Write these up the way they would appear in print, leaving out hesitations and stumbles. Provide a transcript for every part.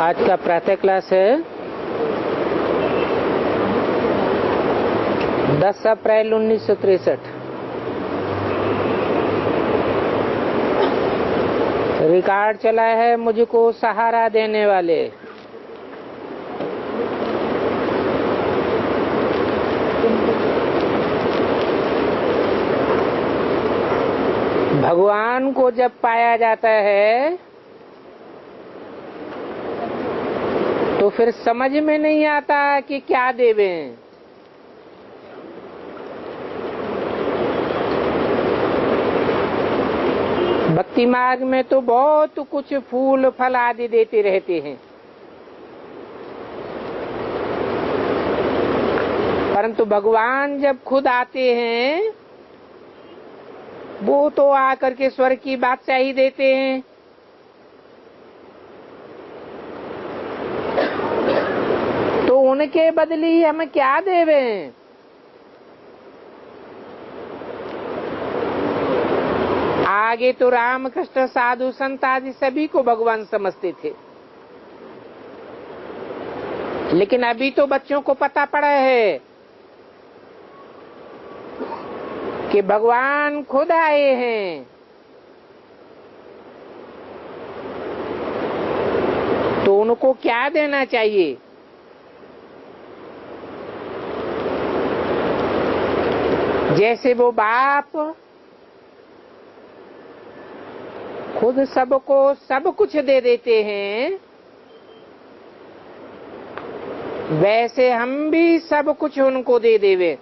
आज का प्रातः क्लास है 10 अप्रैल 1963। रिकॉर्ड चला है मुझको सहारा देने वाले। भगवान को जब पाया जाता है तो फिर समझ में नहीं आता कि क्या देवें। भक्ति मार्ग में तो बहुत कुछ फूल फल आदि देते रहते हैं, परंतु भगवान जब खुद आते हैं वो तो आकर के स्वर्ग की बादशाही देते हैं। तो उनके बदली हम क्या देवें? आगे तो राम कृष्ण साधु संत आदि सभी को भगवान समझते थे, लेकिन अभी तो बच्चों को पता पड़ा है कि भगवान खुद आए हैं। तो उनको क्या देना चाहिए? जैसे वो बाप खुद सबको सब कुछ दे देते हैं, वैसे हम भी सब कुछ उनको दे देवे।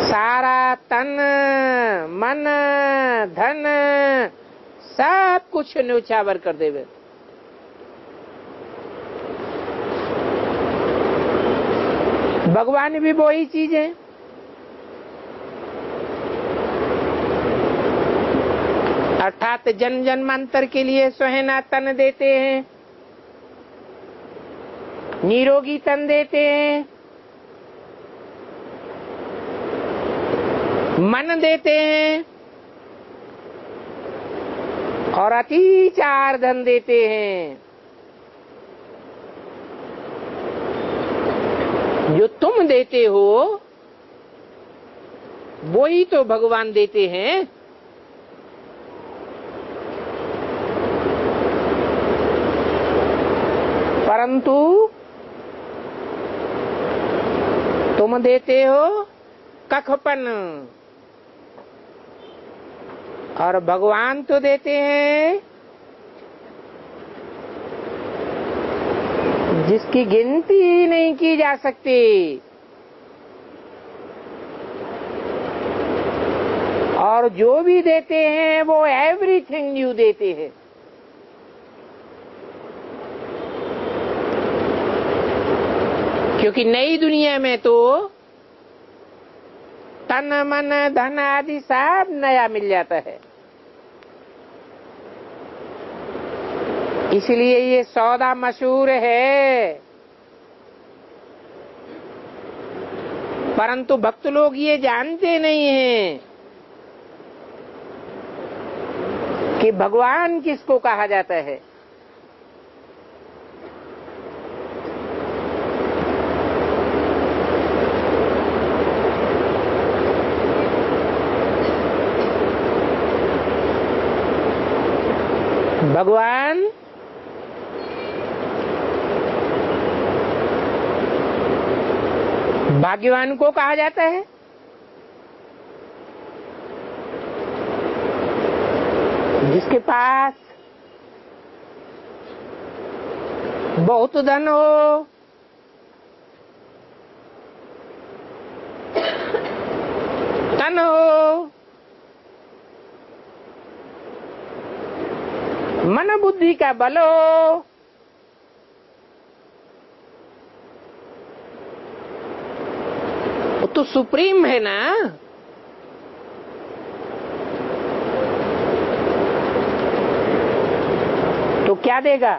सारा तन मन धन सब कुछ न्योछावर कर देवे। भगवान भी वही चीज है। अर्थात जन्म जन्मांतर के लिए सुहाना तन देते हैं, निरोगी तन देते हैं, मन देते हैं और अति चार धन देते हैं। जो तुम देते हो वही तो भगवान देते हैं। परंतु तुम देते हो कखपन और भगवान तो देते हैं जिसकी गिनती नहीं की जा सकती। और जो भी देते हैं वो एवरीथिंग न्यू देते हैं। क्योंकि नई दुनिया में तो तन मन धन आदि सब नया मिल जाता है। इसलिए ये सौदा मशहूर है। परंतु भक्त लोग ये जानते नहीं हैं कि भगवान किसको कहा जाता है। भगवान भाग्यवान को कहा जाता है। जिसके पास बहुत धन हो, तन हो, मन बुद्धि का बल हो, वो तो सुप्रीम है ना। तो क्या देगा?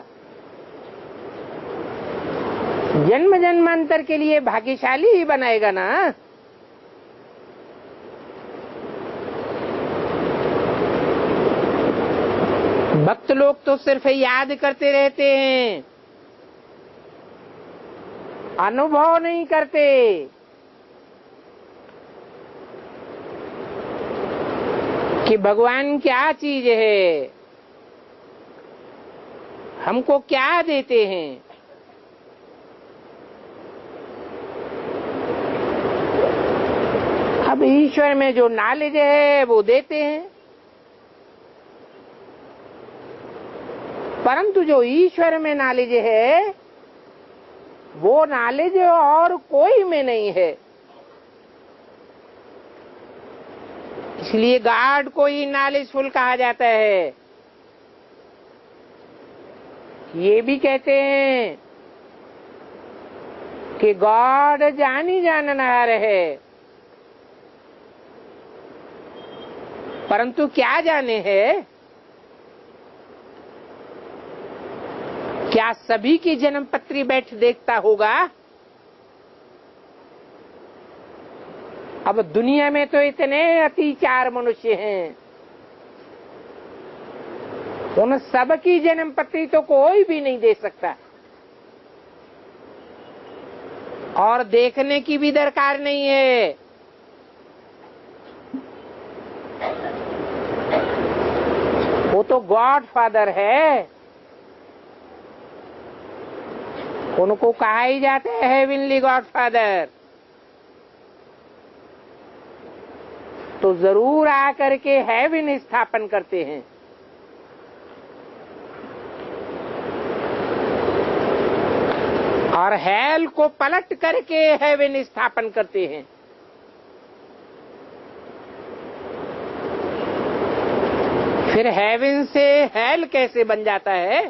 जन्म जन्मांतर के लिए भाग्यशाली ही बनाएगा ना। लोग तो सिर्फ याद करते रहते हैं, अनुभव नहीं करते। कि भगवान क्या चीज है, हमको क्या देते हैं। अब ईश्वर में जो नॉलेज है वो देते हैं, परंतु जो ईश्वर में नॉलेज है वो नॉलेज और कोई में नहीं है। इसलिए गॉड को ही नॉलेजफुल कहा जाता है। ये भी कहते हैं कि गॉड जानी जाननहार है, परंतु क्या जाने है, क्या सभी की जन्म पत्री बैठ देखता होगा? अब दुनिया में तो इतने अतिचार मनुष्य हैं, उन सब की जन्म पत्री तो कोई भी नहीं दे सकता, और देखने की भी दरकार नहीं है। वो तो गॉड फादर है, उनको कहा ही जाता है हेवनली गॉड फादर। तो जरूर आकर के हेवन स्थापन करते हैं। और हेल को पलट करके हेवन स्थापन करते हैं। फिर हेवन से हेल कैसे बन जाता है?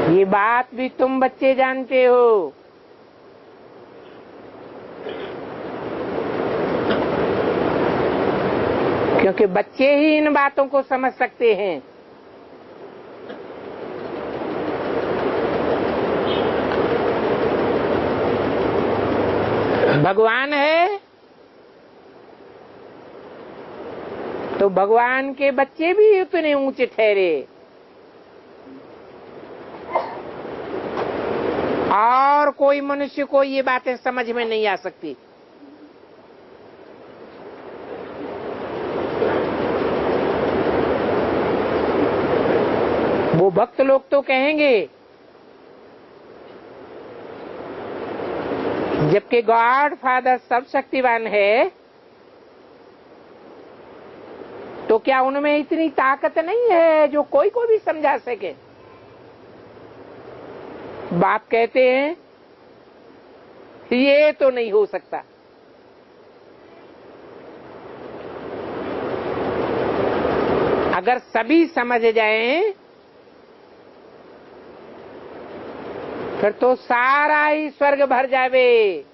ये बात भी तुम बच्चे जानते हो। क्योंकि बच्चे ही इन बातों को समझ सकते हैं। भगवान है तो भगवान के बच्चे भी उतने ऊंचे ठहरे, और कोई मनुष्य को ये बातें समझ में नहीं आ सकती। वो भक्त लोग तो कहेंगे, जबकि गॉड फादर सब शक्तिवान है, तो क्या उनमें इतनी ताकत नहीं है जो कोई को भी समझा सके? बाप कहते हैं ये तो नहीं हो सकता। अगर सभी समझ जाएं फिर तो सारा ही स्वर्ग भर जावे।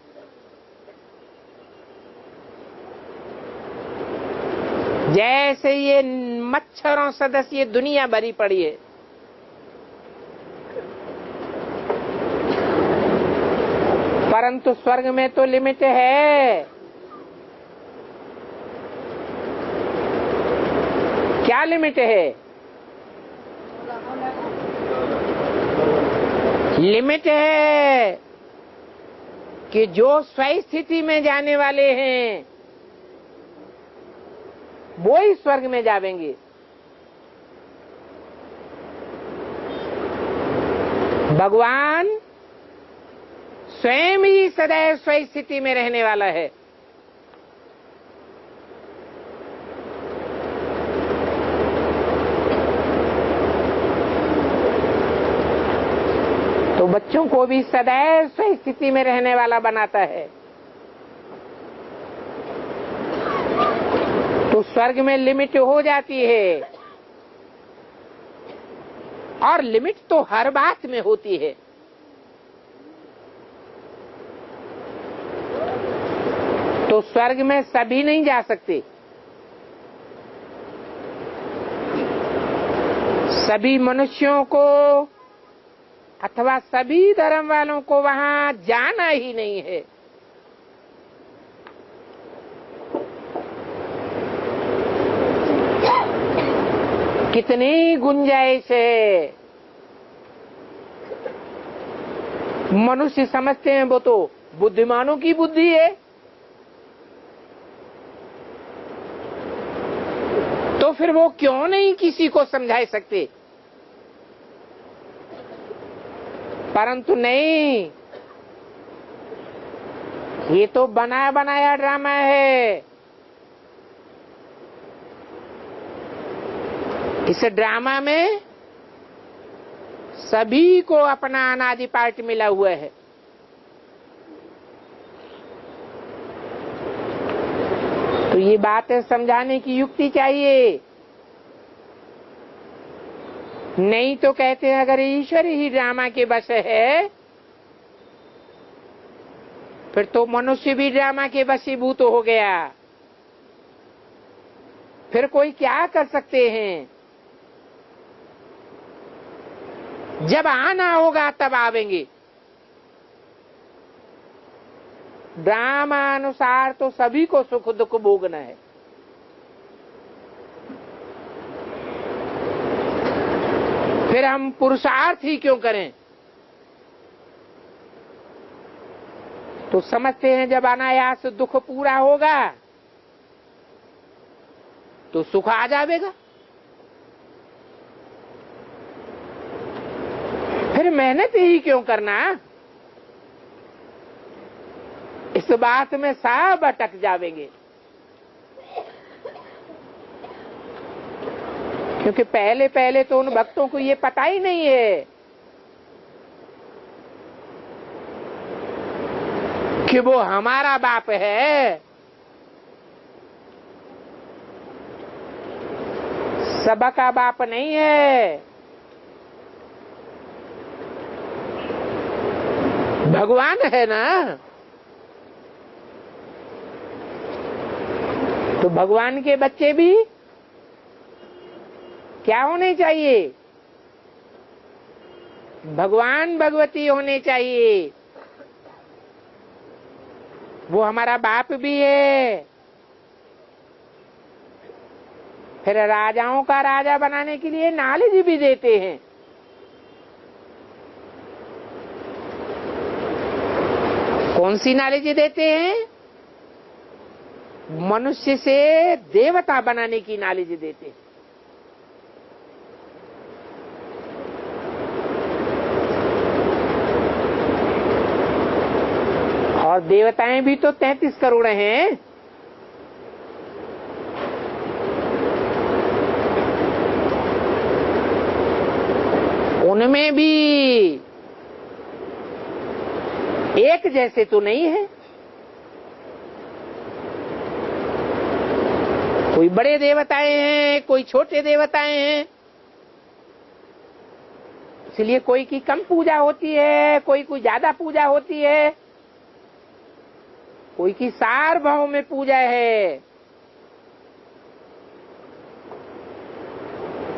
जैसे ये मच्छरों सदस्य ये दुनिया भरी पड़ी है, परंतु स्वर्ग में तो लिमिट है। क्या लिमिट है? लिमिट है कि जो स्व स्थिति में जाने वाले हैं वो ही स्वर्ग में जावेंगे। भगवान स्वयं ही सदैव स्व स्थिति में रहने वाला है। तो बच्चों को भी सदैव स्व स्थिति में रहने वाला बनाता है। तो स्वर्ग में लिमिट हो जाती है, और लिमिट तो हर बात में होती है। तो स्वर्ग में सभी नहीं जा सकते। सभी मनुष्यों को अथवा सभी धर्म वालों को वहां जाना ही नहीं है। कितनी गुंजाइश है। मनुष्य समझते हैं वो तो बुद्धिमानों की बुद्धि है, तो फिर वो क्यों नहीं किसी को समझा सकते। परंतु नहीं, ये तो बनाया बनाया ड्रामा है। इस ड्रामा में सभी को अपना अनादि पार्ट मिला हुआ है। तो ये बातें समझाने की युक्ति चाहिए। नहीं तो कहते हैं अगर ईश्वर ही ड्रामा के वश है फिर तो मनुष्य भी ड्रामा के वशीभूत हो गया। फिर कोई क्या कर सकते हैं। जब आना होगा तब आवेंगे। ड्रामा अनुसार तो सभी को सुख दुख भोगना है। फिर हम पुरुषार्थ ही क्यों करें। तो समझते हैं जब अनायास दुख पूरा होगा तो सुख आ जाएगा। फिर मेहनत ही क्यों करना। इस बात में सब अटक जावेंगे। क्योंकि पहले पहले तो उन भक्तों को ये पता ही नहीं है कि वो हमारा बाप है। सबका बाप नहीं है, भगवान है ना। तो भगवान के बच्चे भी क्या होने चाहिए। भगवान भगवती होने चाहिए। वो हमारा बाप भी है। फिर राजाओं का राजा बनाने के लिए नॉलेज भी देते हैं। कौन सी नॉलेज देते हैं। मनुष्य से देवता बनाने की नॉलेज देते हैं। और देवताएं भी तो 33 करोड़ हैं। उनमें भी एक जैसे तो नहीं है। कोई बड़े देवताएं हैं, कोई छोटे देवताएं हैं। इसलिए कोई की कम पूजा होती है, कोई की ज्यादा पूजा होती है, कोई की सार्वभौम में पूजा है।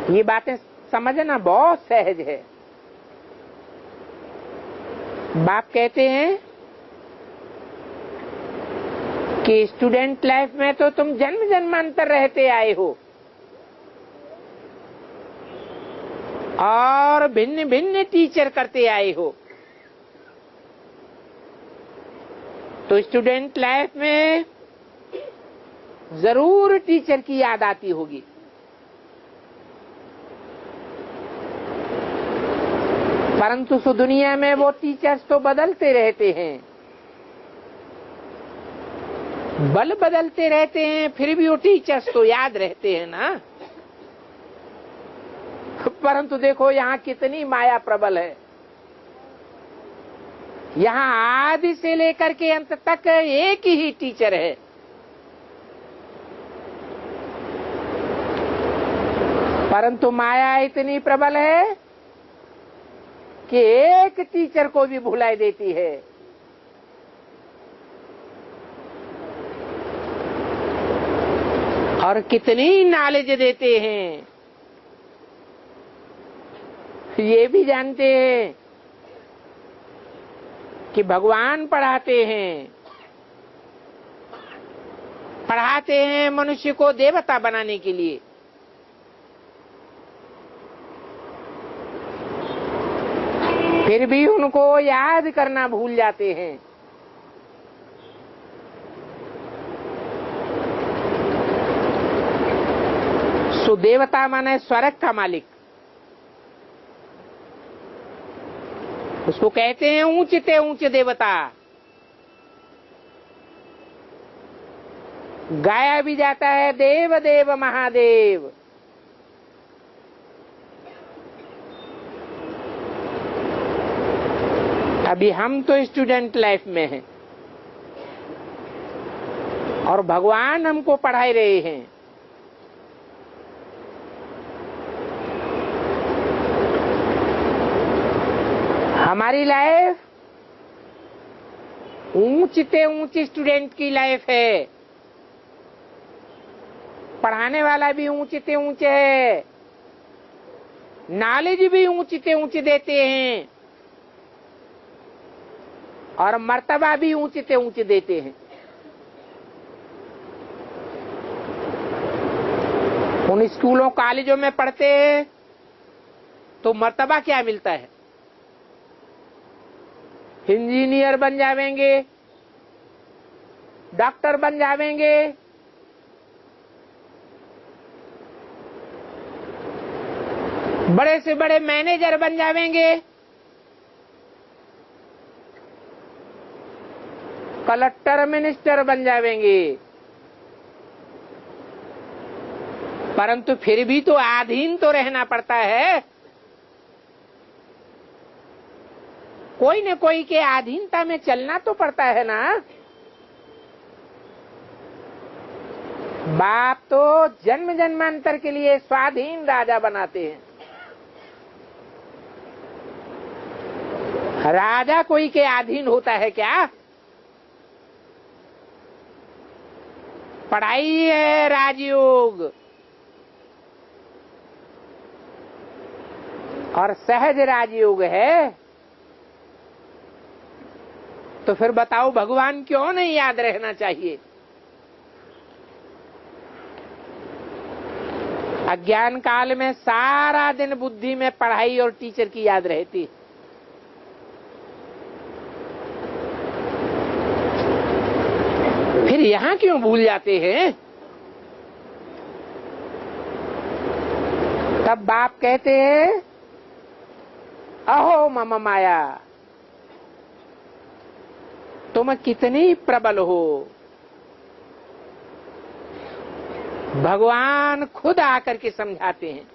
ये बातें समझना बहुत सहज है। बाप कहते हैं कि स्टूडेंट लाइफ में तो तुम जन्म जन्मांतर रहते आए हो और भिन्न भिन्न टीचर करते आए हो। तो स्टूडेंट लाइफ में जरूर टीचर की याद आती होगी। परंतु इस दुनिया में वो टीचर्स तो बदलते रहते हैं, बल बदलते रहते हैं, फिर भी वो टीचर्स तो याद रहते हैं ना। परंतु देखो यहाँ कितनी माया प्रबल है। यहाँ आदि से लेकर के अंत तक एक ही टीचर है। परंतु माया इतनी प्रबल है कि एक टीचर को भी भुला देती है। और कितनी नॉलेज देते हैं ये भी जानते हैं कि भगवान पढ़ाते हैं मनुष्य को देवता बनाने के लिए। फिर भी उनको याद करना भूल जाते हैं। सो देवता माने स्वर्ग का मालिक, उसको कहते हैं ऊंचते ऊंचे देवता। गाया भी जाता है देव देव महादेव। अभी हम तो स्टूडेंट लाइफ में हैं और भगवान हमको पढ़ा रहे हैं। हमारी लाइफ ऊंचते ऊंचे स्टूडेंट की लाइफ है। पढ़ाने वाला भी ऊंचते ऊंचे है, नॉलेज भी ऊंचते ऊंचे देते हैं और मर्तबा भी ऊंचते ऊंचे देते हैं। उन स्कूलों कॉलेजों में पढ़ते हैं तो मर्तबा क्या मिलता है? इंजीनियर बन जावेंगे, डॉक्टर बन जावेंगे, बड़े से बड़े मैनेजर बन जावेंगे, कलेक्टर मिनिस्टर बन जावेंगे। परंतु फिर भी तो अधीन तो रहना पड़ता है। कोई न कोई के अधीनता में चलना तो पड़ता है ना। बाप तो जन्म जन्मांतर के लिए स्वाधीन राजा बनाते हैं। राजा कोई के अधीन होता है क्या? पढ़ाई है राजयोग और सहज राजयोग है, तो फिर बताओ भगवान क्यों नहीं याद रहना चाहिए? अज्ञान काल में सारा दिन बुद्धि में पढ़ाई और टीचर की याद रहती। फिर यहां क्यों भूल जाते हैं? तब बाप कहते हैं अहो मम माया, तुम कितनी प्रबल हो। भगवान खुद आकर के समझाते हैं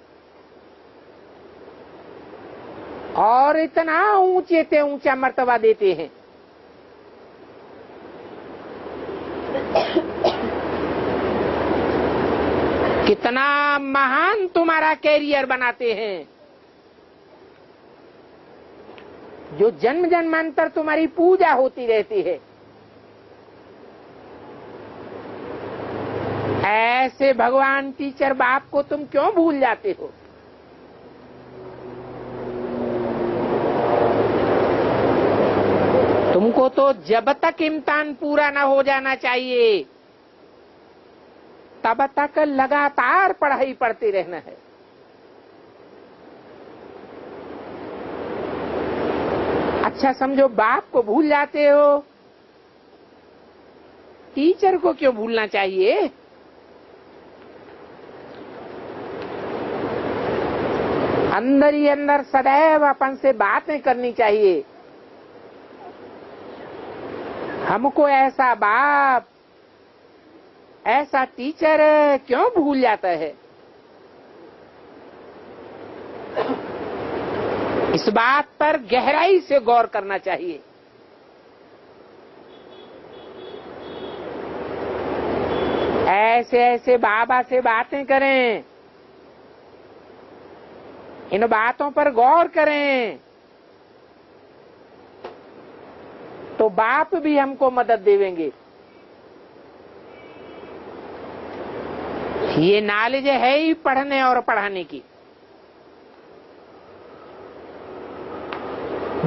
और इतना ऊंचे से ऊंचा मर्तबा देते हैं। कितना महान तुम्हारा कैरियर बनाते हैं। जो जन्म जन्मांतर तुम्हारी पूजा होती रहती है, ऐसे भगवान टीचर बाप को तुम क्यों भूल जाते हो? तुमको तो जब तक इम्तिहान पूरा ना हो जाना चाहिए तब तक लगातार पढ़ाई पढ़ते रहना है। अच्छा समझो, बाप को भूल जाते हो, टीचर को क्यों भूलना चाहिए? अंदर ही अंदर सदैव अपन से बातें करनी चाहिए। हमको ऐसा बाप, ऐसा टीचर क्यों भूल जाता है? इस बात पर गहराई से गौर करना चाहिए। ऐसे ऐसे बाबा से बातें करें, इन बातों पर गौर करें तो बाप भी हमको मदद देवेंगे। ये नॉलेज है ही पढ़ने और पढ़ाने की।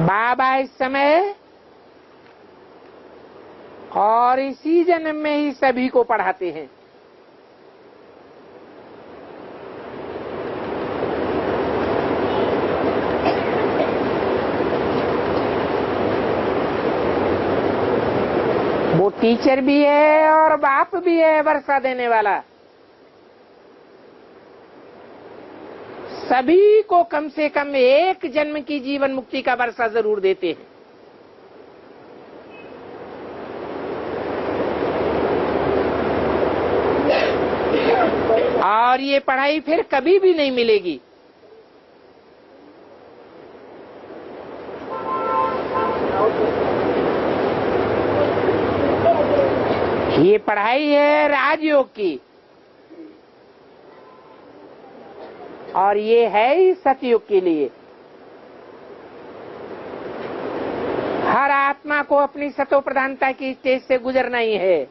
बाबा इस समय और इसी जन्म में ही सभी को पढ़ाते हैं। वो टीचर भी है और बाप भी है वर्षा देने वाला। सभी को कम से कम एक जन्म की जीवन मुक्ति का वर्षा जरूर देते हैं। और ये पढ़ाई फिर कभी भी नहीं मिलेगी। ये पढ़ाई है राजयोग की, और ये है ही सतयुग के लिए। हर आत्मा को अपनी सतो प्रधानता की स्टेज से गुजरना ही है।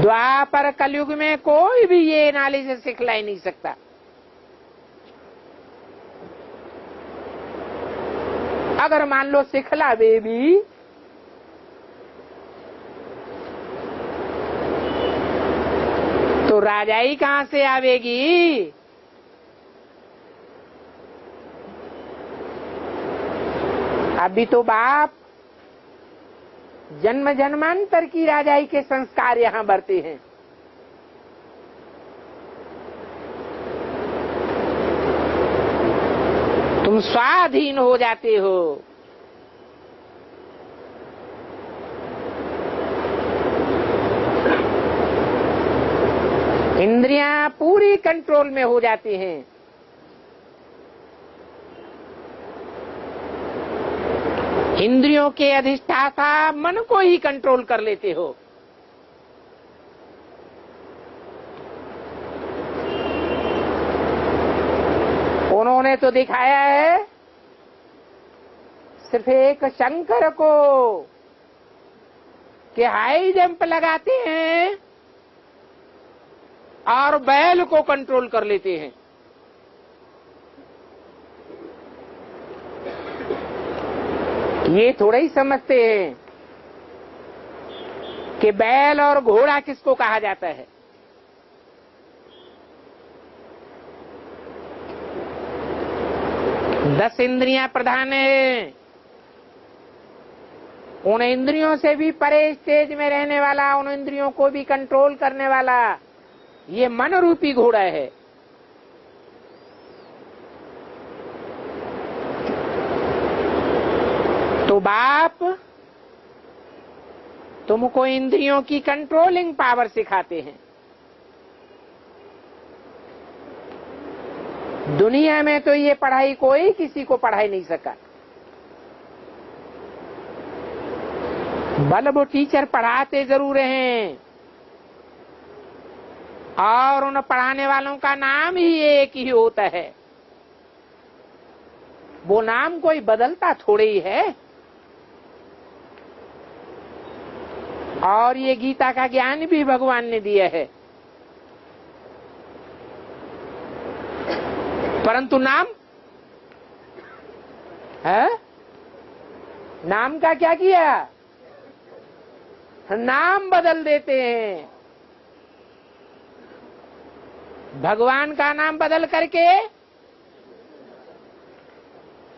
द्वापर कलयुग में कोई भी ये नॉलेज सिखला ही नहीं सकता। अगर मान लो सिखला वे भी तो राजाई कहां से आवेगी? अभी तो बाप जन्म जन्मांतर की राजाई के संस्कार यहां बरते हैं। तुम स्वाधीन हो जाते हो। इंद्रियां पूरी कंट्रोल में हो जाती हैं। इंद्रियों के अधिष्ठाता मन को ही कंट्रोल कर लेते हो। उन्होंने तो दिखाया है सिर्फ एक शंकर को कि हाई जंप लगाते हैं और बैल को कंट्रोल कर लेते हैं। ये थोड़ा ही समझते हैं कि बैल और घोड़ा किसको कहा जाता है। दस इंद्रियां प्रधान है। उन इंद्रियों से भी परे स्टेज में रहने वाला, उन इंद्रियों को भी कंट्रोल करने वाला ये मन रूपी घोड़ा है। तो बाप तुमको इंद्रियों की कंट्रोलिंग पावर सिखाते हैं। दुनिया में तो ये पढ़ाई कोई किसी को पढ़ाई नहीं सका। भले वो टीचर पढ़ाते जरूर हैं और उन पढ़ाने वालों का नाम ही एक ही होता है। वो नाम कोई बदलता थोड़े ही है। और ये गीता का ज्ञान भी भगवान ने दिया है, परंतु नाम है, नाम का क्या किया? नाम बदल देते हैं। भगवान का नाम बदल करके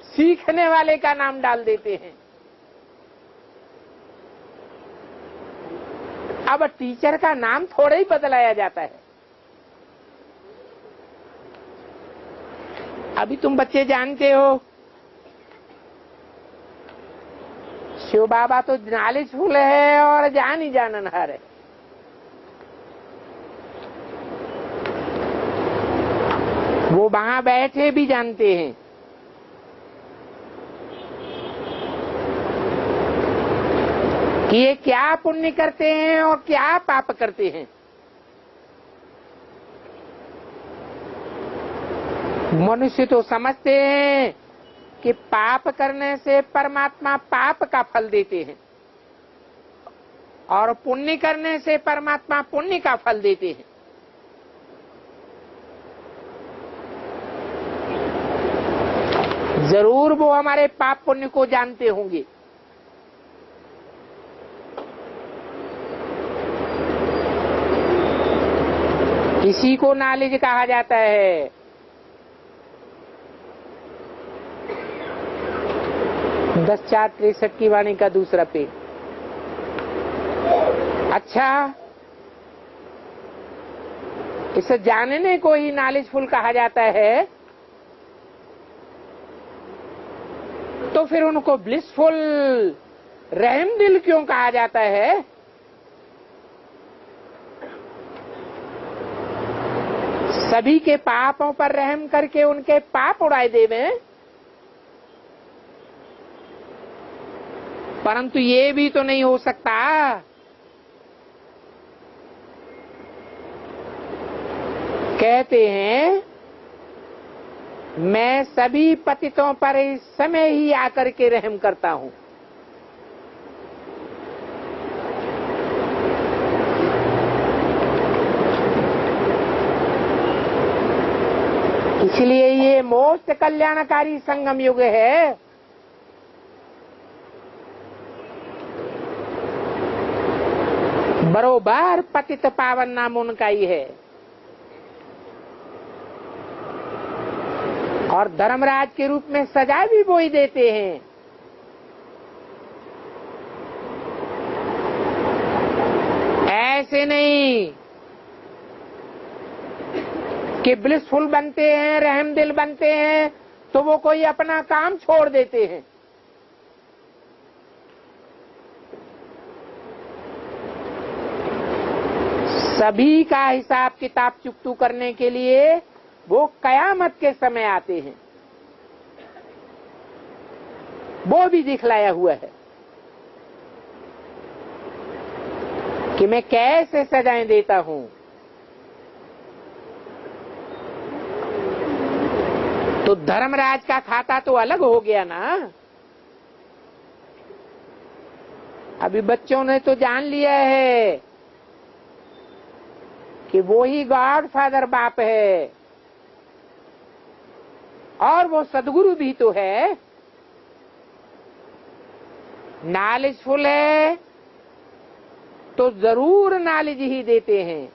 सीखने वाले का नाम डाल देते हैं। अब टीचर का नाम थोड़ा ही बदलाया जाता है। अभी तुम बच्चे जानते हो शिव बाबा तो नॉलेजफुल है और जान ही जाननहार है। वो वहां बैठे भी जानते हैं कि ये क्या पुण्य करते हैं और क्या पाप करते हैं। मनुष्य तो समझते हैं कि पाप करने से परमात्मा पाप का फल देते हैं और पुण्य करने से परमात्मा पुण्य का फल देते हैं। जरूर वो हमारे पाप पुण्य को जानते होंगे। इसी को नॉलेज कहा जाता है। 10:4:63 की वाणी का दूसरा पेज। अच्छा, इसे जानने को ही नॉलेजफुल कहा जाता है, तो फिर उनको ब्लिसफुल, रहमदिल क्यों कहा जाता है? सभी के पापों पर रहम करके उनके पाप उड़ाए देवे, परंतु ये भी तो नहीं हो सकता कहते हैं मैं सभी पतितों पर इस समय ही आकर के रहम करता हूं। इसलिए ये मोस्ट कल्याणकारी संगम युग है। बरोबर पतित पावन नाम उनका ही है। और धर्मराज के रूप में सजा भी वो ही देते हैं। ऐसे नहीं कि ब्लिसफुल बनते हैं, रहमदिल बनते हैं तो वो कोई अपना काम छोड़ देते हैं। सभी का हिसाब किताब चुकतू करने के लिए वो कयामत के समय आते हैं। वो भी दिखलाया हुआ है कि मैं कैसे सजाएं देता हूं। तो धर्मराज का खाता तो अलग हो गया ना। अभी बच्चों ने तो जान लिया है कि वो ही गॉड फादर बाप है और वो सदगुरु भी तो है। नॉलेजफुल है तो जरूर नॉलेज ही देते हैं।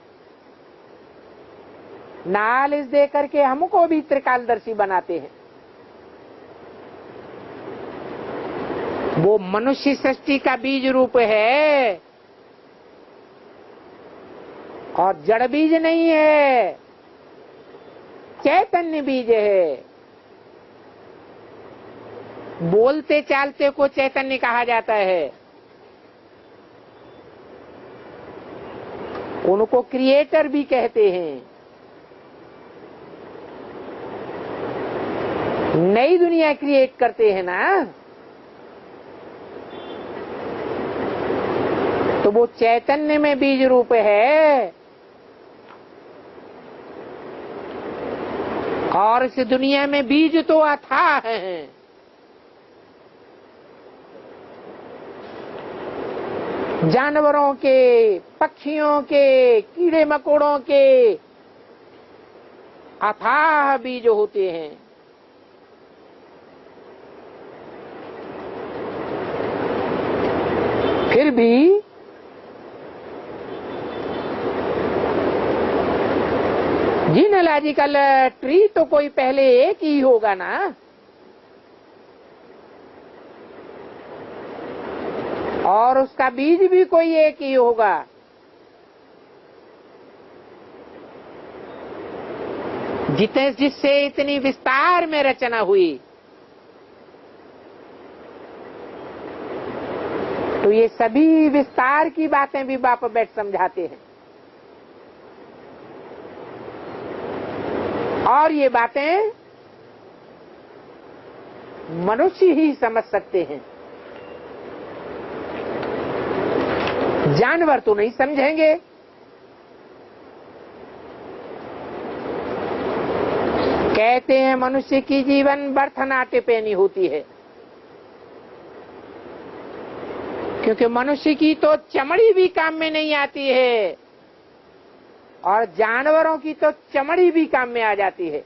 नॉलेज दे करके हमको भी त्रिकालदर्शी बनाते हैं। वो मनुष्य सृष्टि का बीज रूप है और जड़ बीज नहीं है, चैतन्य बीज है। बोलते चालते को चैतन्य कहा जाता है। उनको क्रिएटर भी कहते हैं। नई दुनिया क्रिएट करते हैं ना, तो वो चैतन्य में बीज रूप है और इस दुनिया में बीज तो अथाह हैं। जानवरों के, पक्षियों के, कीड़े मकोड़ों के अथाह बीज होते हैं। फिर भी जीनोलॉजिकल ट्री तो कोई पहले एक ही होगा ना। और उसका बीज भी कोई एक ही होगा। जिससे इतनी विस्तार में रचना हुई, तो ये सभी विस्तार की बातें भी बाप बैठ समझाते हैं। और ये बातें मनुष्य ही समझ सकते हैं, जानवर तो नहीं समझेंगे। कहते हैं मनुष्य की जीवन बर्थ नाट्य पेनी होती है, क्योंकि मनुष्य की तो चमड़ी भी काम में नहीं आती है और जानवरों की तो चमड़ी भी काम में आ जाती है।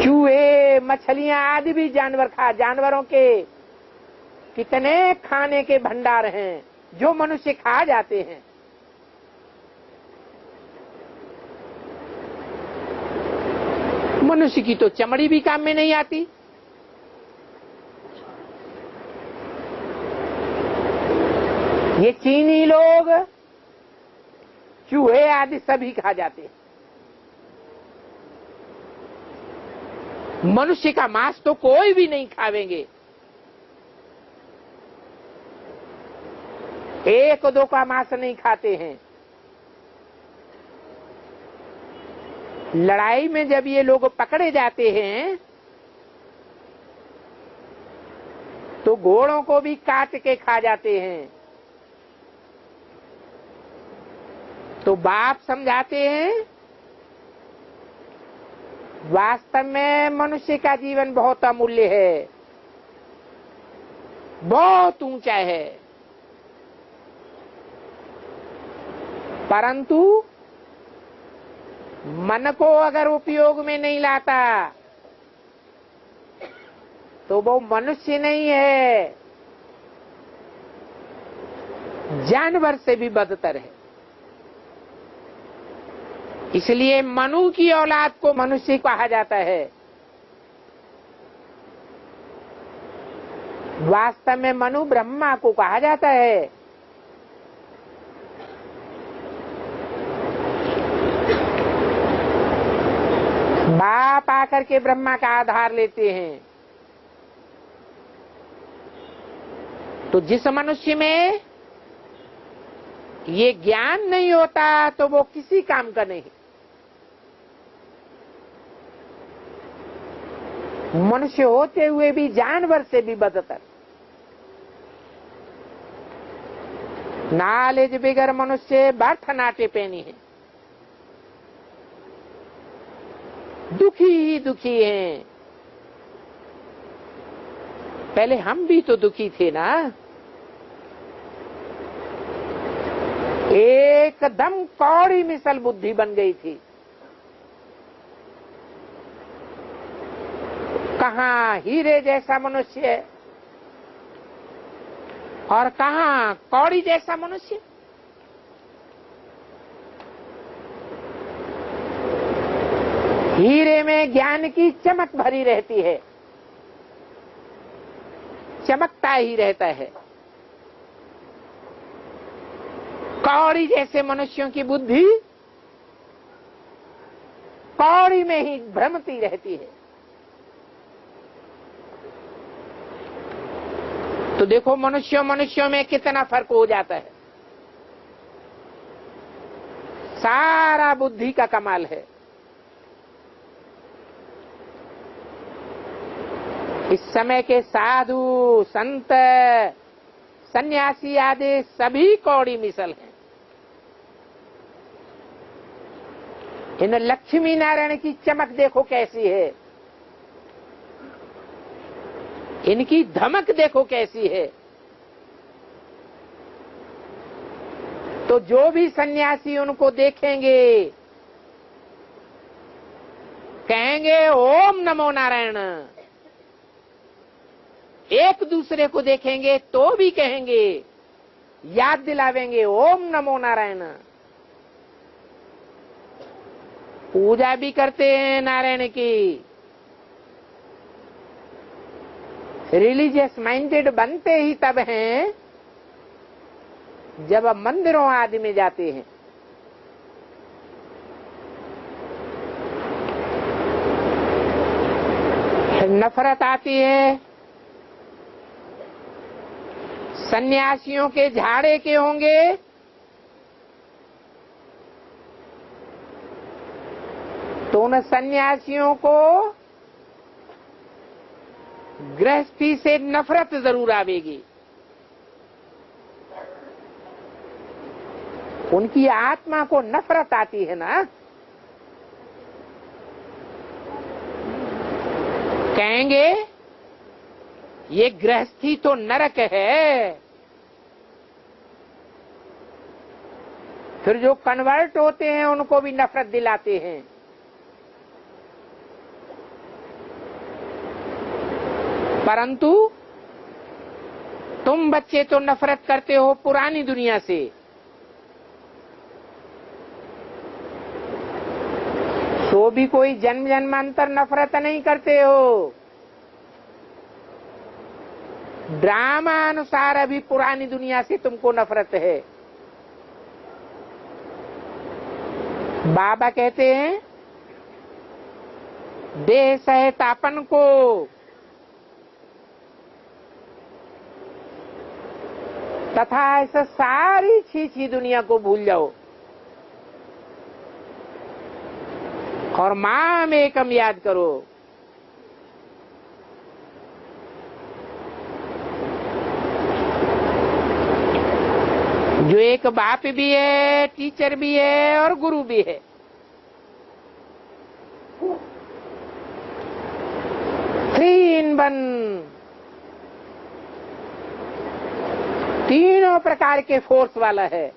चूहे, मछलियां आदि भी जानवरों के कितने खाने के भंडार हैं जो मनुष्य खा जाते हैं। मनुष्य की तो चमड़ी भी काम में नहीं आती। ये चीनी लोग चूहे आदि सभी खा जाते हैं। मनुष्य का मांस तो कोई भी नहीं खावेंगे। एक दो का मांस नहीं खाते हैं। लड़ाई में जब ये लोग पकड़े जाते हैं तो घोड़ों को भी काट के खा जाते हैं। तो बाप समझाते हैं वास्तव में मनुष्य का जीवन बहुत अमूल्य है, बहुत ऊंचा है, परंतु मन को अगर उपयोग में नहीं लाता तो वो मनुष्य नहीं है, जानवर से भी बदतर है। इसलिए मनु की औलाद को मनुष्य कहा जाता है। वास्तव में मनु ब्रह्मा को कहा जाता है। बाप आकर के ब्रह्मा का आधार लेते हैं। तो जिस मनुष्य में ये ज्ञान नहीं होता तो वो किसी काम का नहीं। मनुष्य होते हुए भी जानवर से भी बदतर। नॉलेज बिगर मनुष्य बर्थ नाटे पेनी है, दुखी ही दुखी हैं। पहले हम भी तो दुखी थे ना। एकदम कौड़ी मिसल बुद्धि बन गई थी। कहाँ हीरे जैसा मनुष्य है और कहाँ कौड़ी जैसा मनुष्य। हीरे में ज्ञान की चमक भरी रहती है, चमकता ही रहता है। कौड़ी जैसे मनुष्यों की बुद्धि कौड़ी में ही भ्रमती रहती है। तो देखो मनुष्यों में कितना फर्क हो जाता है। सारा बुद्धि का कमाल है। इस समय के साधु संत सन्यासी आदि सभी कौड़ी मिसल हैं। इन लक्ष्मी नारायण की चमक देखो कैसी है, इनकी धमक देखो कैसी है। तो जो भी सन्यासी उनको देखेंगे कहेंगे ओम नमो नारायण। एक दूसरे को देखेंगे तो भी कहेंगे, याद दिलावेंगे ओम नमो नारायण। पूजा भी करते हैं नारायण की। रिलीजियस माइंडेड बनते ही तब हैं जब मंदिरों आदि में जाते हैं। नफरत आती है। सन्यासियों के झाड़े के होंगे तो उन सन्यासियों को गृहस्थी से नफरत जरूर आवेगी। उनकी आत्मा को नफरत आती है ना। कहेंगे ये गृहस्थी तो नरक है। फिर जो कन्वर्ट होते हैं उनको भी नफरत दिलाते हैं। परंतु तुम बच्चे तो नफरत करते हो पुरानी दुनिया से। तो भी कोई जन्म जन्मांतर नफरत नहीं करते हो। ड्रामा अनुसार अभी पुरानी दुनिया से तुमको नफरत है। बाबा कहते हैं देह सहितापन को तथा ऐसा सारी छी दुनिया को भूल जाओ और माम एकम याद करो। जो एक बाप भी है, टीचर भी है और गुरु भी है। थ्री इन वन, तीनों प्रकार के फोर्स वाला है।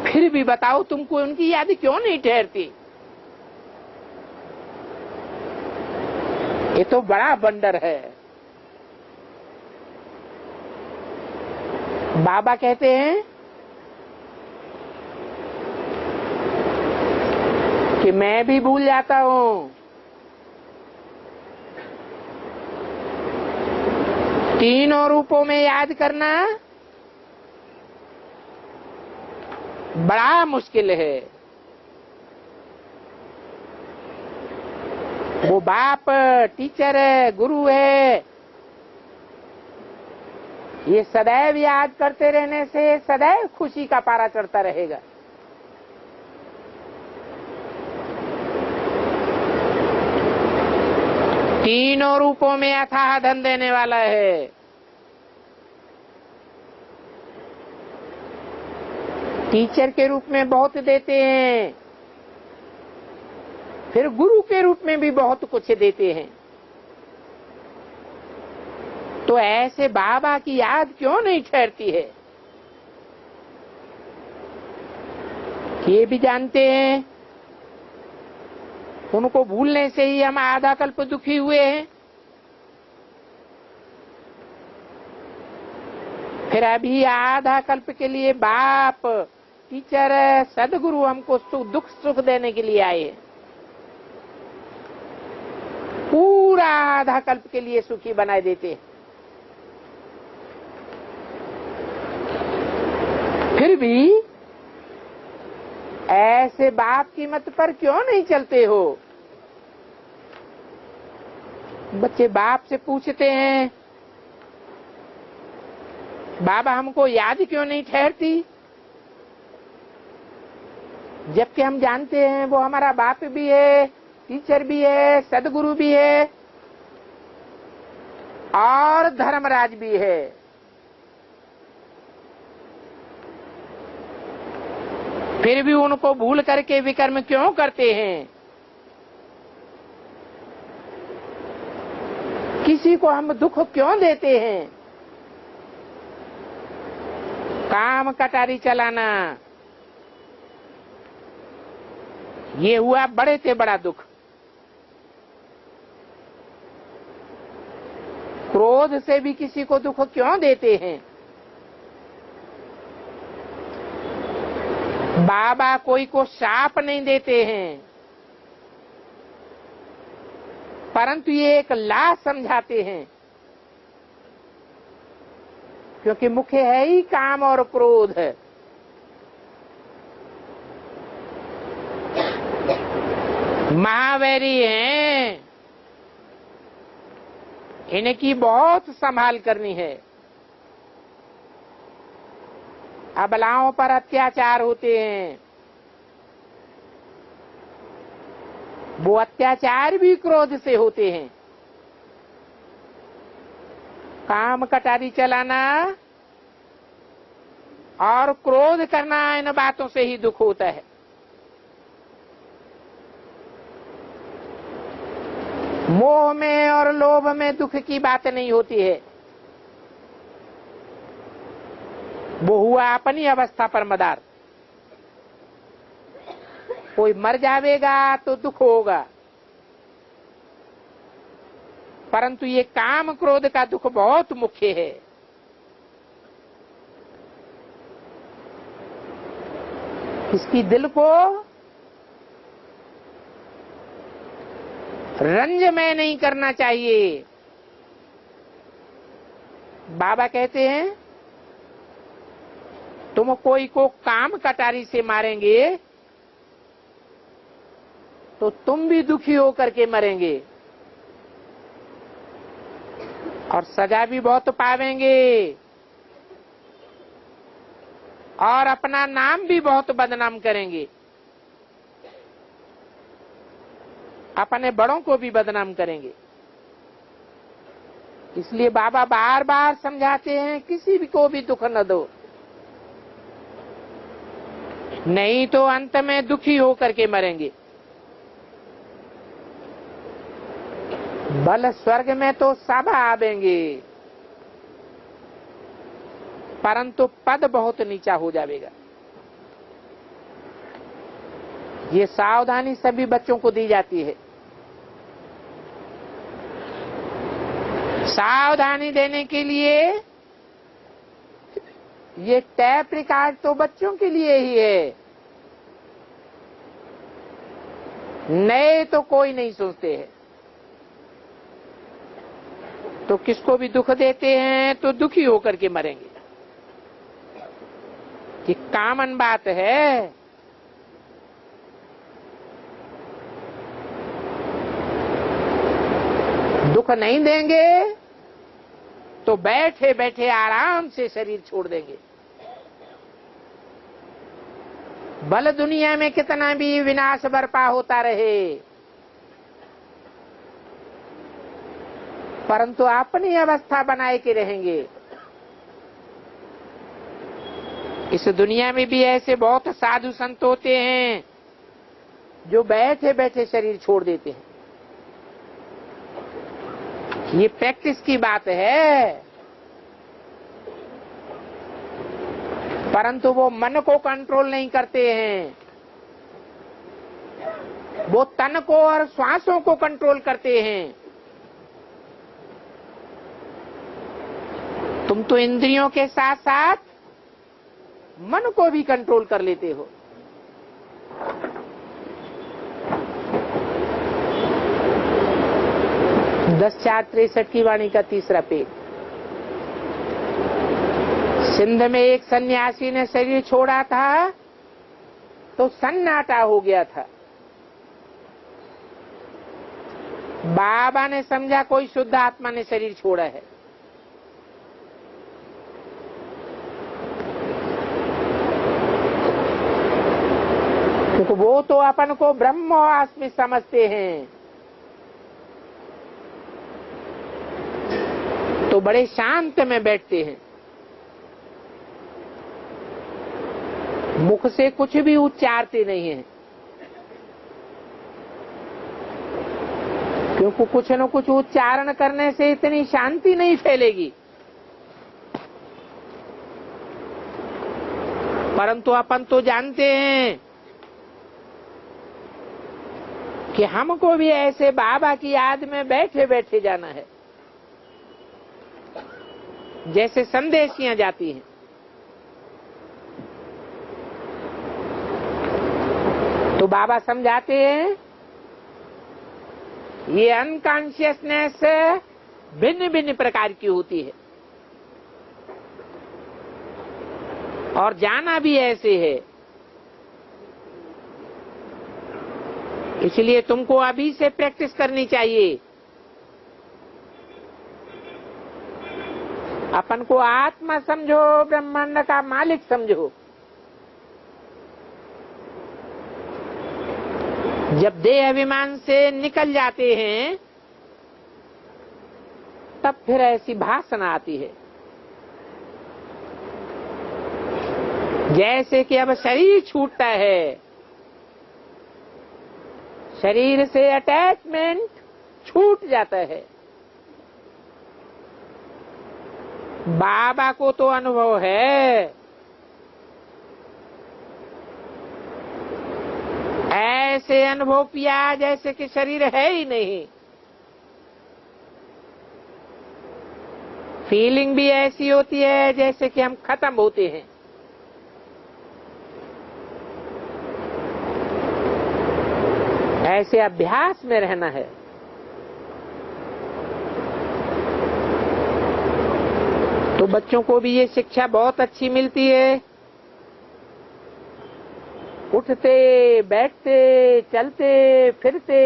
फिर भी बताओ तुमको उनकी याद क्यों नहीं ठहरती? ये तो बड़ा बंडर है। बाबा कहते हैं कि मैं भी भूल जाता हूं। तीनों रूपों में याद करना बड़ा मुश्किल है। वो बाप, टीचर है, गुरु है, ये सदैव याद करते रहने से सदैव खुशी का पारा चढ़ता रहेगा। तीनों रूपों में अथाह धन देने वाला है। टीचर के रूप में बहुत देते हैं, फिर गुरु के रूप में भी बहुत कुछ देते हैं। तो ऐसे बाबा की याद क्यों नहीं ठहरती है? ये भी जानते हैं उनको भूलने से ही हम आधा कल्प दुखी हुए हैं। फिर अभी आधा कल्प के लिए बाप, टीचर, सदगुरु हमको दुख सुख देने के लिए आए। पूरा आधा कल्प के लिए सुखी बनाए देते। फिर भी ऐसे बाप की मत पर क्यों नहीं चलते हो? बच्चे बाप से पूछते हैं बाबा हमको याद क्यों नहीं ठहरती? जबकि हम जानते हैं वो हमारा बाप भी है, टीचर भी है, सदगुरु भी है और धर्मराज भी है। फिर भी उनको भूल करके विकर्म क्यों करते हैं? किसी को हम दुख क्यों देते हैं? काम कटारी चलाना, ये हुआ बड़े से बड़ा दुख। क्रोध से भी किसी को दुख क्यों देते हैं? बाबा कोई को शाप नहीं देते हैं, परंतु ये एक लाज समझाते हैं, क्योंकि मुख्य है ही काम और क्रोध है। महावैरी हैं, इनकी बहुत संभाल करनी है। अबलाओं पर अत्याचार होते हैं, वो अत्याचार भी क्रोध से होते हैं। काम कटारी चलाना और क्रोध करना, इन बातों से ही दुख होता है। मोह में और लोभ में दुख की बात नहीं होती है। वो हुआ अपनी अवस्था पर मदार। कोई मर जाएगा तो दुख होगा, परंतु ये काम क्रोध का दुख बहुत मुख्य है। इसकी दिल को रंजमय नहीं करना चाहिए। बाबा कहते हैं तुम कोई को काम कटारी से मारेंगे तो तुम भी दुखी होकर के मरेंगे और सजा भी बहुत पावेंगे और अपना नाम भी बहुत बदनाम करेंगे, अपने बड़ों को भी बदनाम करेंगे। इसलिए बाबा बार बार समझाते हैं किसी भी को भी दुख न दो, नहीं तो अंत में दुखी होकर के मरेंगे। बल स्वर्ग में तो सब आवेंगे परंतु पद बहुत नीचा हो जाएगा। ये सावधानी सभी बच्चों को दी जाती है। सावधानी देने के लिए ये टैप रिकॉर्ड तो बच्चों के लिए ही है, नए तो कोई नहीं सोचते हैं। तो किसको भी दुख देते हैं तो दुखी होकर के मरेंगे। ये कॉमन बात है। दुख नहीं देंगे तो बैठे बैठे आराम से शरीर छोड़ देंगे। भले दुनिया में कितना भी विनाश बर्पा होता रहे परंतु अपनी अवस्था बनाए के रहेंगे। इस दुनिया में भी ऐसे बहुत साधु संत होते हैं जो बैठे बैठे शरीर छोड़ देते हैं। ये प्रैक्टिस की बात है, परंतु वो मन को कंट्रोल नहीं करते हैं, वो तन को और श्वासों को कंट्रोल करते हैं। तुम तो इंद्रियों के साथ साथ मन को भी कंट्रोल कर लेते हो। दस 4:63 की वाणी का तीसरा पेज। सिंध में एक सन्यासी ने शरीर छोड़ा था तो सन्नाटा हो गया था। बाबा ने समझा कोई शुद्ध आत्मा ने शरीर छोड़ा है। क्योंकि वो तो अपन को ब्रह्मवास्मी समझते हैं, तो बड़े शांत में बैठते हैं, मुख से कुछ भी उच्चारते नहीं हैं, क्योंकि कुछ न कुछ उच्चारण करने से इतनी शांति नहीं फैलेगी। परंतु अपन तो जानते हैं कि हमको भी ऐसे बाबा की याद में बैठे बैठे जाना है, जैसे संदेशियां जाती हैं। तो बाबा समझाते हैं ये अनकॉन्शियसनेस भिन्न भिन्न प्रकार की होती है और जाना भी ऐसे है। इसलिए तुमको अभी से प्रैक्टिस करनी चाहिए। अपन को आत्मा समझो, ब्रह्मांड का मालिक समझो। जब देह अभिमान से निकल जाते हैं तब फिर ऐसी भासना आती है जैसे कि अब शरीर छूटता है, शरीर से अटैचमेंट छूट जाता है। बाबा को तो अनुभव है, ऐसे अनुभव किया जैसे कि शरीर है ही नहीं। फीलिंग भी ऐसी होती है जैसे कि हम खत्म होते हैं। ऐसे अभ्यास में रहना है। तो बच्चों को भी ये शिक्षा बहुत अच्छी मिलती है। उठते बैठते चलते फिरते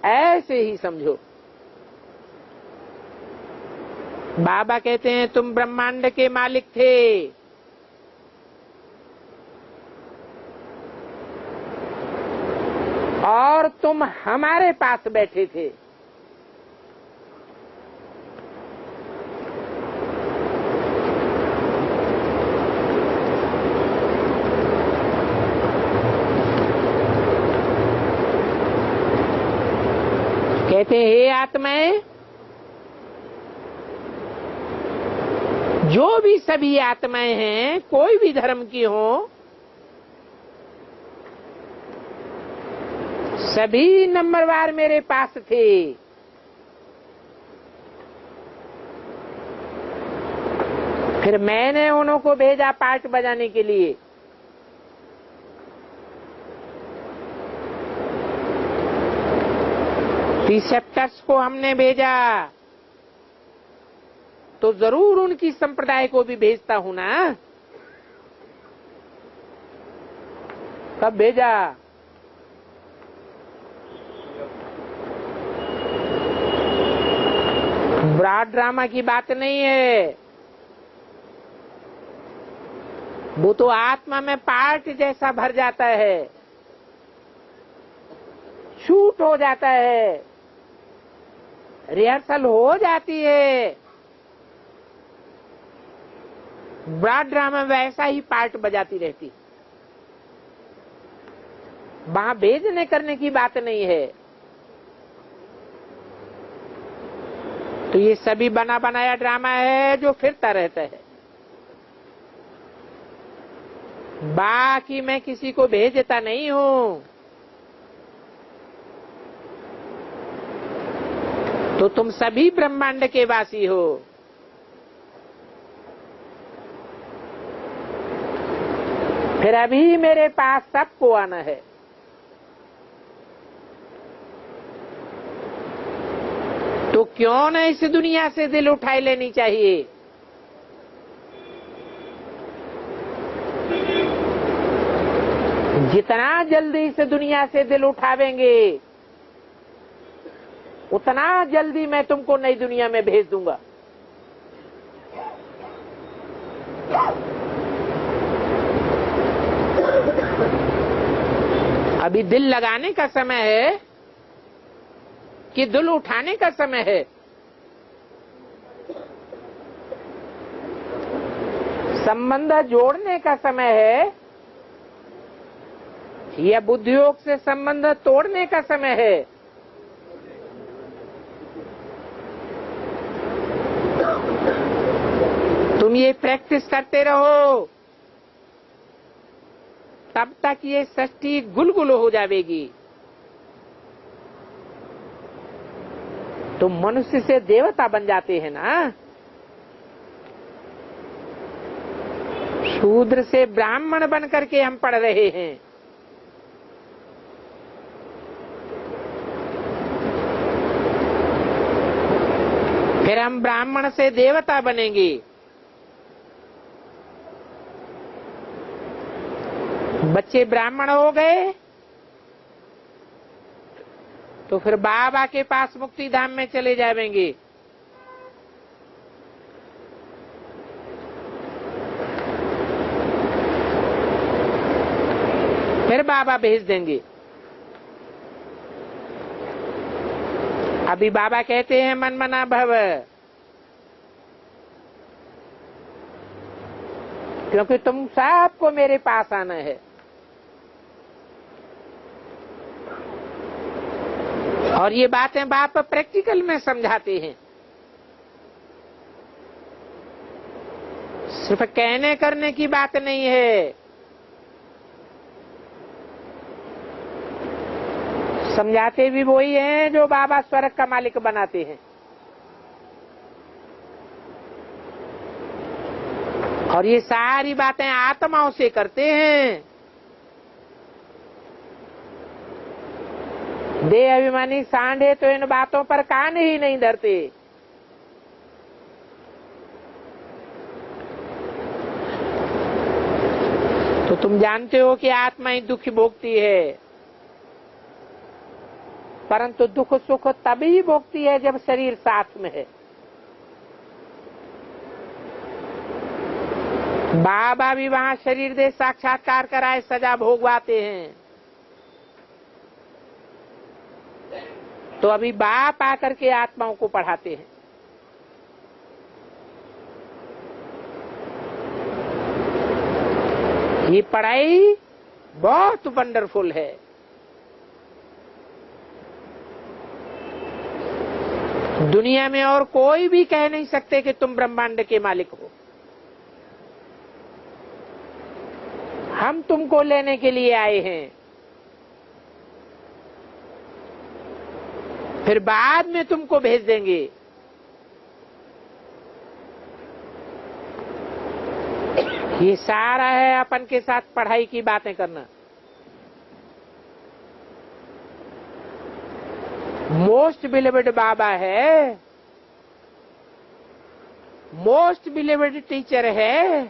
ऐसे ही समझो। बाबा कहते हैं तुम ब्रह्मांड के मालिक थे, और तुम हमारे पास बैठे थे। कहते हैं हे आत्माएं, जो भी सभी आत्माएं हैं, कोई भी धर्म की हो, सभी नंबरवार मेरे पास थे। फिर मैंने उनको भेजा पार्ट बजाने के लिए। रिसेप्टर्स को हमने भेजा, तो जरूर उनकी संप्रदाय को भी भेजता हूं ना। कब भेजा? ब्रॉड ड्रामा की बात नहीं है, वो तो आत्मा में पार्ट जैसा भर जाता है, शूट हो जाता है, रिहर्सल हो जाती है। ब्रॉड ड्रामा वैसा ही पार्ट बजाती रहती। वहां भेजने करने की बात नहीं है। तो ये सभी बना बनाया ड्रामा है जो फिरता रहता है। बाकी मैं किसी को भेजता नहीं हूं। तो तुम सभी ब्रह्मांड के वासी हो। फिर अभी मेरे पास सबको आना है। तो क्यों न इस दुनिया से दिल उठाए लेनी चाहिए। जितना जल्दी इस दुनिया से दिल उठावेंगे, उतना जल्दी मैं तुमको नई दुनिया में भेज दूंगा। अभी दिल लगाने का समय है कि दिल उठाने का समय है। संबंध जोड़ने का समय है या बुद्धियोग से संबंध तोड़ने का समय है। तुम ये प्रैक्टिस करते रहो, तब तक ये सृष्टि गुलगुल हो जाएगी। तुम मनुष्य से देवता बन जाते हैं ना। शूद्र से ब्राह्मण बन करके हम पढ़ रहे हैं। फिर हम ब्राह्मण से देवता बनेंगे। बच्चे ब्राह्मण हो गए तो फिर बाबा के पास मुक्ति धाम में चले जाएंगे। फिर बाबा भेज देंगे। अभी बाबा कहते हैं मन मना भव, क्योंकि तुम सबको मेरे पास आना है। और ये बातें बाप प्रैक्टिकल में समझाते हैं, सिर्फ कहने करने की बात नहीं है। समझाते भी वही हैं जो बाबा स्वर्ग का मालिक बनाते हैं। और ये सारी बातें आत्माओं से करते हैं। देह अभिमानी सांढे तो इन बातों पर कान ही नहीं धरते। तो तुम जानते हो कि आत्मा ही दुख भोगती है, परंतु दुख सुख तभी भोगती है जब शरीर साथ में है। बाबा भी वहां शरीर दे साक्षात्कार कराए सजा भोगवाते हैं। तो अभी बाप आकर के आत्माओं को पढ़ाते हैं। ये पढ़ाई बहुत वंडरफुल है। दुनिया में और कोई भी कह नहीं सकते कि तुम ब्रह्मांड के मालिक हो। हम तुमको लेने के लिए आए हैं, फिर बाद में तुमको भेज देंगे। ये सारा है अपन के साथ पढ़ाई की बातें करना। मोस्ट बिलीवेड बाबा है, मोस्ट बिलीवेड टीचर है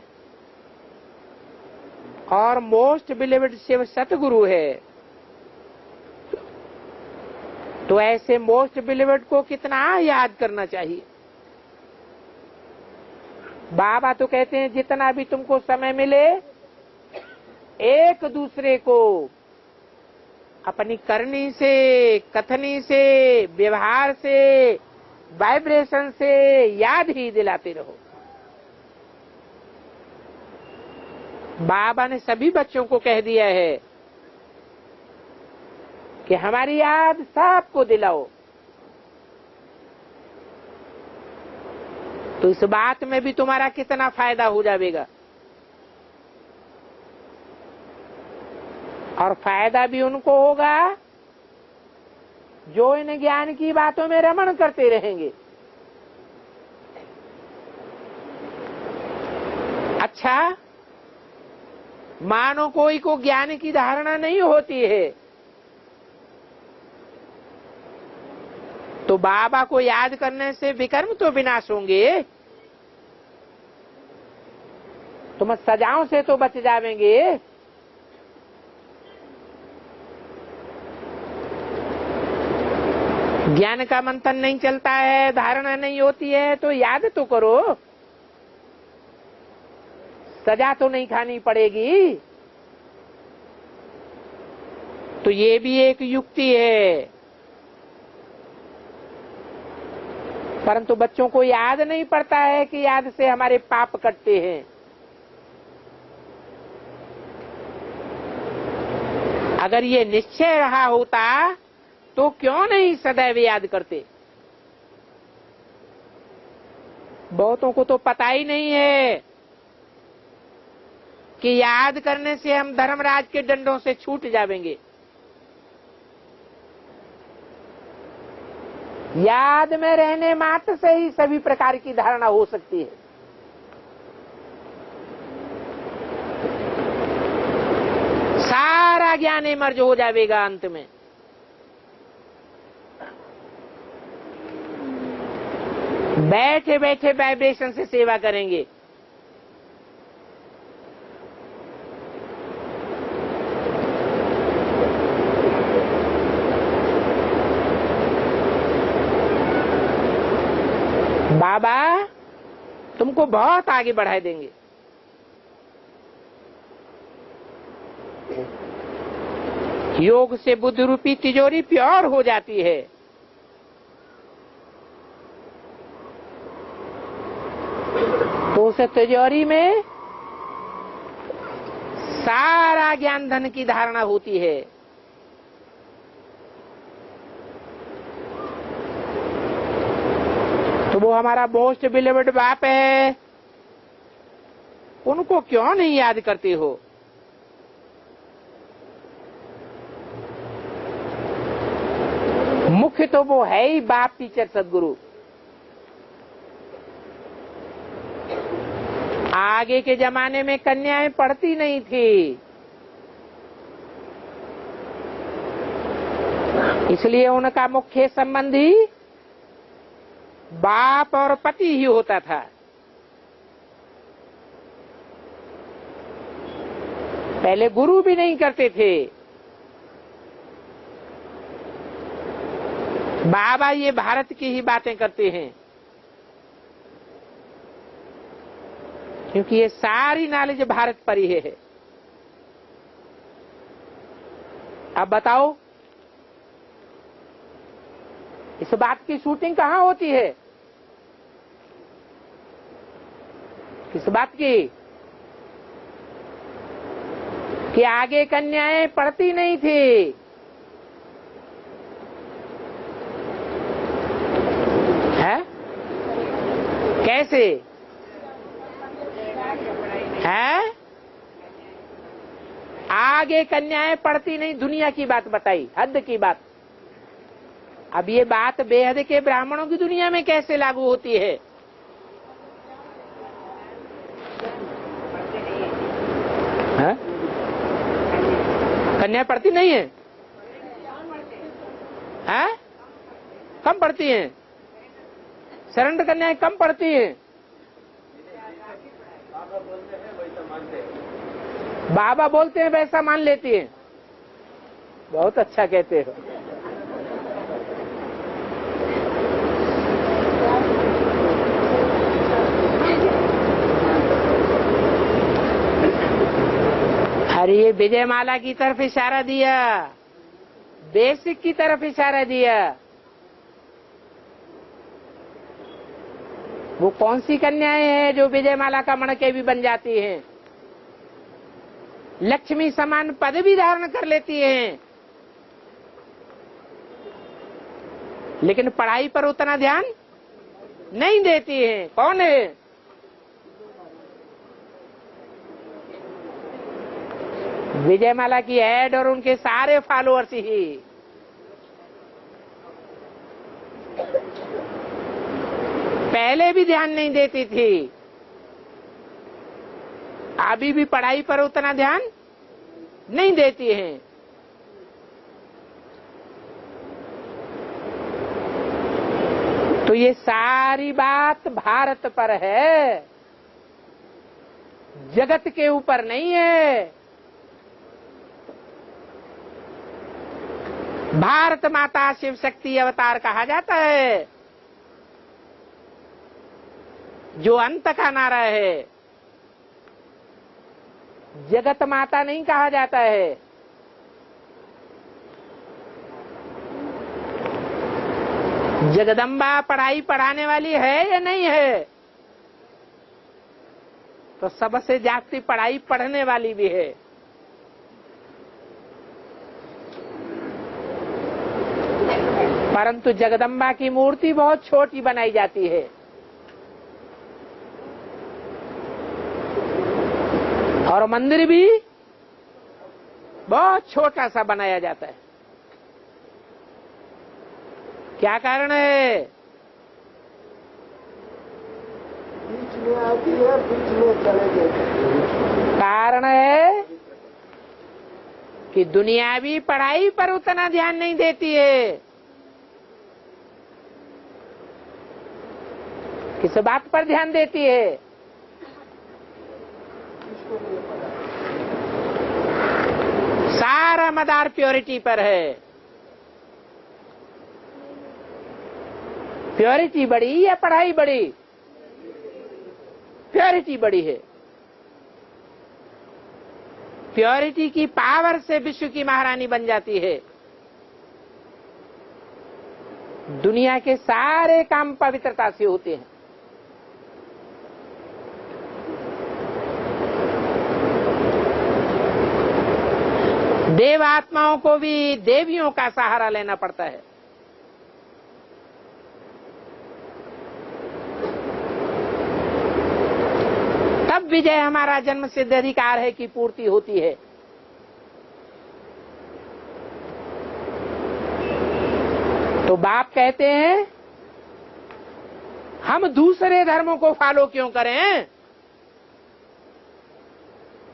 और मोस्ट बिलीवेड शिव सतगुरु है। तो ऐसे मोस्ट बिलीवेड को कितना याद करना चाहिए। बाबा तो कहते हैं जितना भी तुमको समय मिले एक दूसरे को अपनी करनी से, कथनी से, व्यवहार से, वाइब्रेशन से याद ही दिलाते रहो। बाबा ने सभी बच्चों को कह दिया है कि हमारी याद सबको दिलाओ। तो इस बात में भी तुम्हारा कितना फायदा हो जाएगा, और फायदा भी उनको होगा जो इन ज्ञान की बातों में रमण करते रहेंगे। अच्छा, मानो कोई को ज्ञान की धारणा नहीं होती है तो बाबा को याद करने से विकर्म तो विनाश होंगे, तुम सजाओं से तो बच जावेंगे। ज्ञान का मंथन नहीं चलता है, धारणा नहीं होती है तो याद तो करो, सजा तो नहीं खानी पड़ेगी। तो ये भी एक युक्ति है, परंतु बच्चों को याद नहीं पड़ता है कि याद से हमारे पाप कटते हैं। अगर ये निश्चय रहा होता तो क्यों नहीं सदैव याद करते। बहुतों को तो पता ही नहीं है कि याद करने से हम धर्मराज के डंडों से छूट जाएंगे। याद में रहने मात्र से ही सभी प्रकार की धारणा हो सकती है। सारा ज्ञान इमर्ज हो जाएगा अंत में। बैठे बैठे वाइब्रेशन से सेवा करेंगे। बाबा तुमको बहुत आगे बढ़ा देंगे। योग से बुद्ध रूपी तिजोरी प्योर हो जाती है। तो उस तिजोरी में सारा ज्ञान धन की धारणा होती है। तो वो हमारा मोस्ट बिलीवेड बाप है, उनको क्यों नहीं याद करते हो। मुख्य तो वो है ही बाप, टीचर, सदगुरु। आगे के जमाने में कन्याएं पढ़ती नहीं थी, इसलिए उनका मुख्य संबंधी बाप और पति ही होता था। पहले गुरु भी नहीं करते थे। बाबा ये भारत की ही बातें करते हैं, क्योंकि ये सारी नॉलेज भारत पर ही है। अब बताओ, इस बात की शूटिंग कहाँ होती है? किस बात की? कि आगे कन्याएं पढ़ती नहीं थी। है? कैसे है? आगे कन्याएं पढ़ती नहीं, दुनिया की बात बताई, हद की बात। अब ये बात बेहद के ब्राह्मणों की दुनिया में कैसे लागू होती है? है? कन्या पढ़ती नहीं है? है? कम पढ़ती हैं? सरेंडर कन्याएं कम पढ़ती हैं। बाबा बोलते हैं वैसा मान लेती हैं। बहुत अच्छा कहते हो। अरे ये विजयमाला की तरफ इशारा दिया, बेसिक की तरफ इशारा दिया। वो कौन सी कन्याएं हैं जो विजयमाला का मणके भी बन जाती हैं, लक्ष्मी समान पद भी धारण कर लेती हैं, लेकिन पढ़ाई पर उतना ध्यान नहीं देती हैं? कौन है? विजयमाला की ऐड और उनके सारे फॉलोअर्स ही। पहले भी ध्यान नहीं देती थी, अभी भी पढ़ाई पर उतना ध्यान नहीं देती हैं। तो ये सारी बात भारत पर है, जगत के ऊपर नहीं है। भारत माता शिव शक्ति अवतार कहा जाता है, जो अंत का नारा है। जगत माता नहीं कहा जाता है। जगदम्बा पढ़ाई पढ़ाने वाली है या नहीं है? तो सबसे जास्ती पढ़ाई पढ़ने वाली भी है। परंतु जगदम्बा की मूर्ति बहुत छोटी बनाई जाती है। और मंदिर भी बहुत छोटा सा बनाया जाता है। क्या कारण है? बीच में आती है, बीच में चले जाते। कारण है कि दुनियावी पढ़ाई पर उतना ध्यान नहीं देती है। किस बात पर ध्यान देती है? सारा मदार प्योरिटी पर है। प्योरिटी बड़ी या पढ़ाई बड़ी? प्योरिटी बड़ी है। प्योरिटी की पावर से विश्व की महारानी बन जाती है। दुनिया के सारे काम पवित्रता से होते हैं। देव आत्माओं को भी देवियों का सहारा लेना पड़ता है। तब विजय हमारा जन्म सिद्ध अधिकार है की पूर्ति होती है। तो बाप कहते हैं हम दूसरे धर्मों को फॉलो क्यों करें?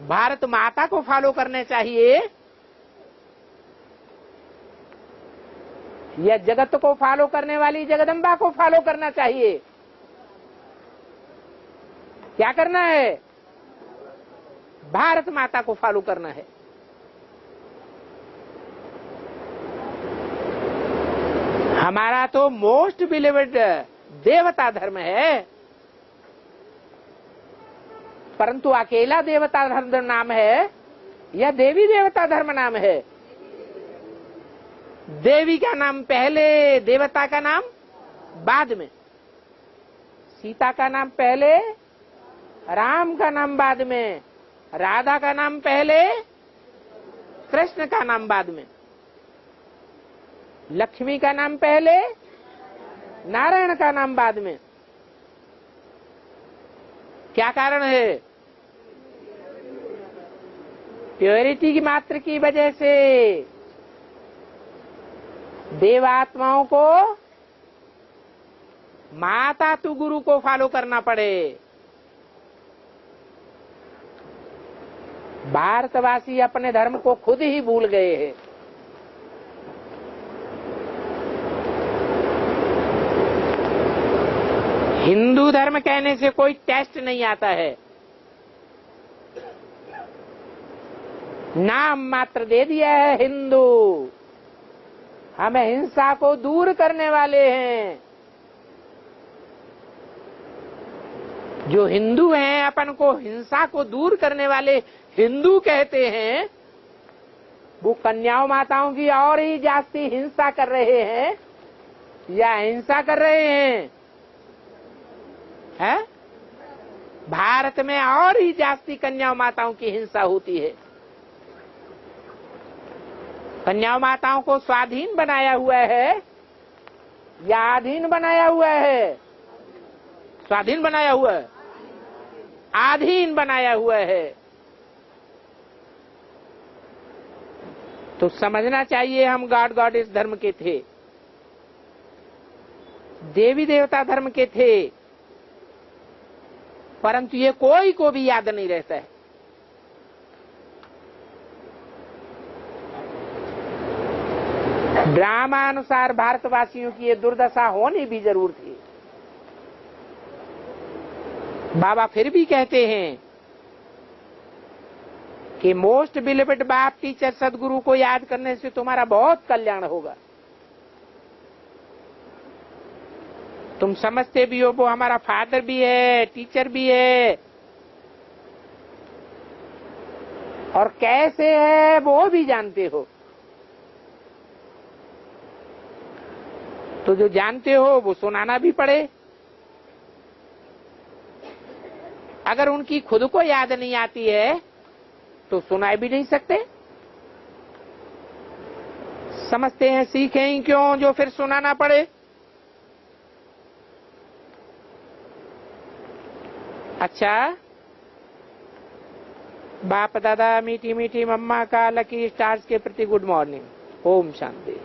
भारत माता को फॉलो करने चाहिए। या जगत को फॉलो करने वाली जगदम्बा को फॉलो करना चाहिए? क्या करना है? भारत माता को फॉलो करना है। हमारा तो मोस्ट बिलीवेड देवता धर्म है, परंतु अकेला देवता धर्म नाम है या देवी देवता धर्म नाम है? देवी का नाम पहले, देवता का नाम बाद में। सीता का नाम पहले, राम का नाम बाद में। राधा का नाम पहले, कृष्ण का नाम बाद में। लक्ष्मी का नाम पहले, नारायण का नाम बाद में। क्या कारण है? प्योरिटी की मात्र की वजह से देवात्माओं को माता तू गुरु को फॉलो करना पड़े। भारतवासी अपने धर्म को खुद ही भूल गए हैं। हिंदू धर्म कहने से कोई टेस्ट नहीं आता है, नाम मात्र दे दिया है हिंदू। हम हिंसा को दूर करने वाले हैं। जो हिंदू हैं अपन को हिंसा को दूर करने वाले हिंदू कहते हैं, वो कन्याओं माताओं की और ही जास्ती हिंसा कर रहे हैं या हिंसा कर रहे हैं? है? भारत में और ही जास्ती कन्याओं माताओं की हिंसा होती है। कन्याओं माताओं को स्वाधीन बनाया हुआ है या आधीन बनाया हुआ है? स्वाधीन बनाया हुआ है, आधीन बनाया हुआ है। तो समझना चाहिए हम गॉड गॉडेस धर्म के थे, देवी देवता धर्म के थे, परंतु ये कोई को भी याद नहीं रहता है। ड्रामानुसार भारतवासियों की ये दुर्दशा होनी भी जरूर थी। बाबा फिर भी कहते हैं कि मोस्ट बिलीवेड बाप टीचर सदगुरु को याद करने से तुम्हारा बहुत कल्याण होगा। तुम समझते भी हो वो हमारा फादर भी है, टीचर भी है, और कैसे है वो भी जानते हो। तो जो जानते हो वो सुनाना भी पड़े। अगर उनकी खुद को याद नहीं आती है तो सुना भी नहीं सकते। समझते हैं सीखें ही क्यों जो फिर सुनाना पड़े। अच्छा, बाप दादा मीठी मीठी मम्मा का लकी स्टार्स के प्रति गुड मॉर्निंग। ओम शांति।